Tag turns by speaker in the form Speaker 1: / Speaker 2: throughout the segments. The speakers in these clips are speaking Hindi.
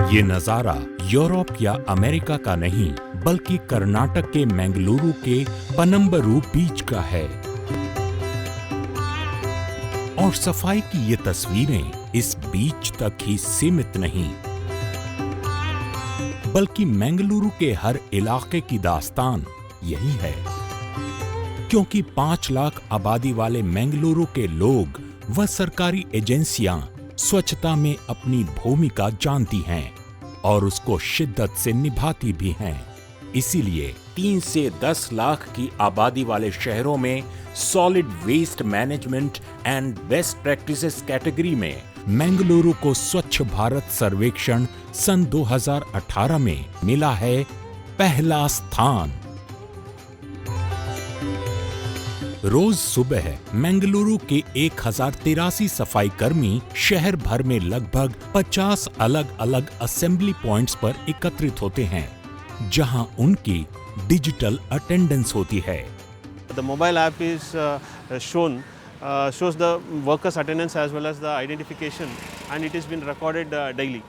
Speaker 1: ये नजारा यूरोप या अमेरिका का नहीं, बल्कि कर्नाटक के मंगलुरु के पनम्बरू बीच का है। और सफाई की ये तस्वीरें इस बीच तक ही सीमित नहीं, बल्कि मंगलुरु के हर इलाके की दास्तान यही है। क्योंकि 5 लाख आबादी वाले मंगलुरु के लोग व सरकारी एजेंसियां स्वच्छता में अपनी भूमिका जानती हैं और उसको शिद्दत से निभाती भी हैं। इसीलिए 3 से 10 लाख की आबादी वाले शहरों में solid waste management and best practices category में मंगलुरु को स्वच्छ भारत सर्वेक्षण सन 2018 में मिला है पहला स्थान। रोज सुबह मंगलुरु के 1083 सफाई कर्मी शहर भर में लगभग 50 अलग अलग असेंबली पॉइंट्स पर एकत्रित होते हैं, जहां उनकी डिजिटल अटेंडेंस होती है।
Speaker 2: The mobile app is shows the workers' attendance as well as the identification, and it has been recorded daily.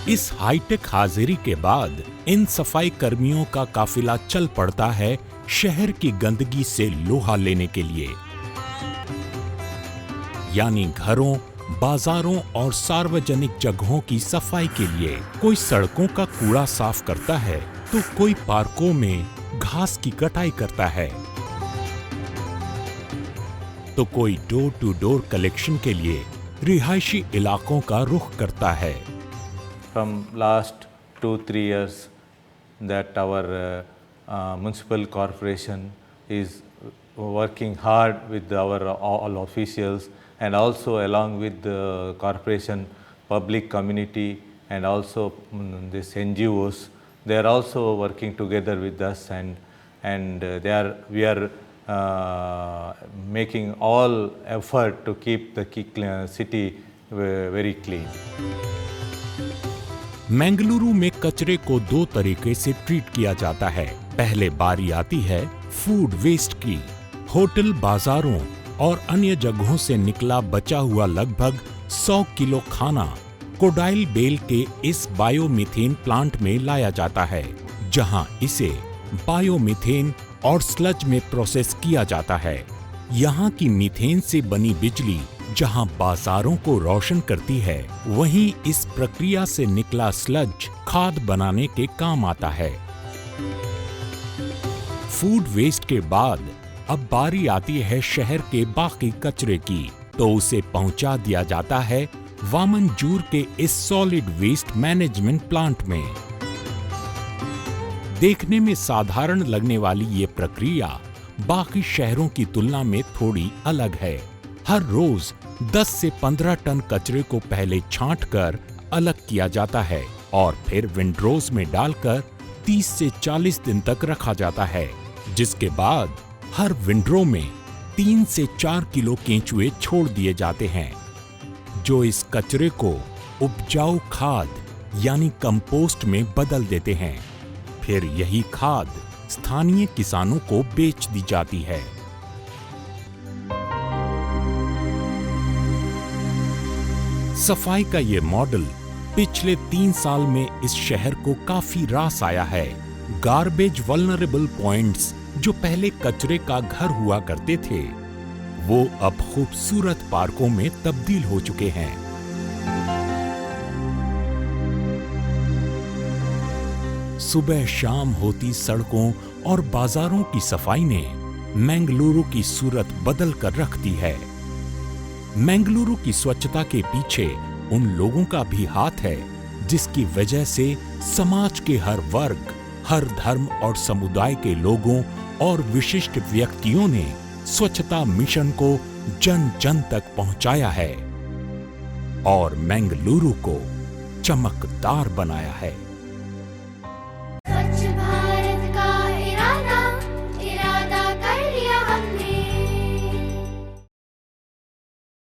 Speaker 1: इस हाईटेक हाजिरी के बाद इन सफाई कर्मियों का काफिला चल पड़ता है शहर की गंदगी से लोहा लेने के लिए। यानी घरों, बाजारों और सार्वजनिक जगहों की सफाई के लिए। कोई सड़कों का कूड़ा साफ करता है तो कोई पार्कों में घास की कटाई करता है, तो कोई डोर टू डोर कलेक्शन के लिए रिहायशी इलाकों का रुख करता है।
Speaker 3: From last 2-3 years that our municipal corporation is working hard with our all officials, and also along with the corporation public community and also this NGOs, they are also working together with us, and we are making all effort to keep the city very clean.
Speaker 1: Mangaluru में कचरे को 2 तरीके से ट्रीट किया जाता है। पहले बारी आती है फूड वेस्ट की। होटल, बाजारों और अन्य जगहों से निकला बचा हुआ लगभग 100 किलो खाना कोडाइल बेल के इस बायोमीथेन प्लांट में लाया जाता है, जहां इसे बायोमीथेन और स्लज में प्रोसेस किया जाता है। यहाँ की मीथेन से बनी बिजली जहां बाजारों को रोशन करती है, वहीं इस प्रक्रिया से निकला स्लज खाद बनाने के काम आता है। फूड वेस्ट के बाद अब बारी आती है शहर के बाकी कचरे की, तो उसे पहुंचा दिया जाता है वामनजूर के इस सॉलिड वेस्ट मैनेजमेंट प्लांट में। देखने में साधारण लगने वाली ये प्रक्रिया बाकी शहरों की तुलना में थोड़ी अलग है। हर रोज 10 से 15 टन कचरे को पहले छांटकर अलग किया जाता है और फिर विंडरोज में डालकर 30 से 40 दिन तक रखा जाता है, जिसके बाद हर विंडरो में 3 से 4 किलो केंचुए छोड़ दिए जाते हैं, जो इस कचरे को उपजाऊ खाद यानी कंपोस्ट में बदल देते हैं। फिर यही खाद स्थानीय किसानों को बेच दी जाती है। सफाई का ये मॉडल पिछले 3 साल में इस शहर को काफी रास आया है। गार्बेज वल्नरेबल पॉइंट्स, जो पहले कचरे का घर हुआ करते थे, वो अब खूबसूरत पार्कों में तब्दील हो चुके हैं। सुबह शाम होती सड़कों और बाजारों की सफाई ने मंगलुरु की सूरत बदल कर रख दी है। मंगलुरु की स्वच्छता के पीछे उन लोगों का भी हाथ है, जिसकी वजह से समाज के हर वर्ग, हर धर्म और समुदाय के लोगों और विशिष्ट व्यक्तियों ने स्वच्छता मिशन को जन जन तक पहुंचाया है और मंगलुरु को चमकदार बनाया है।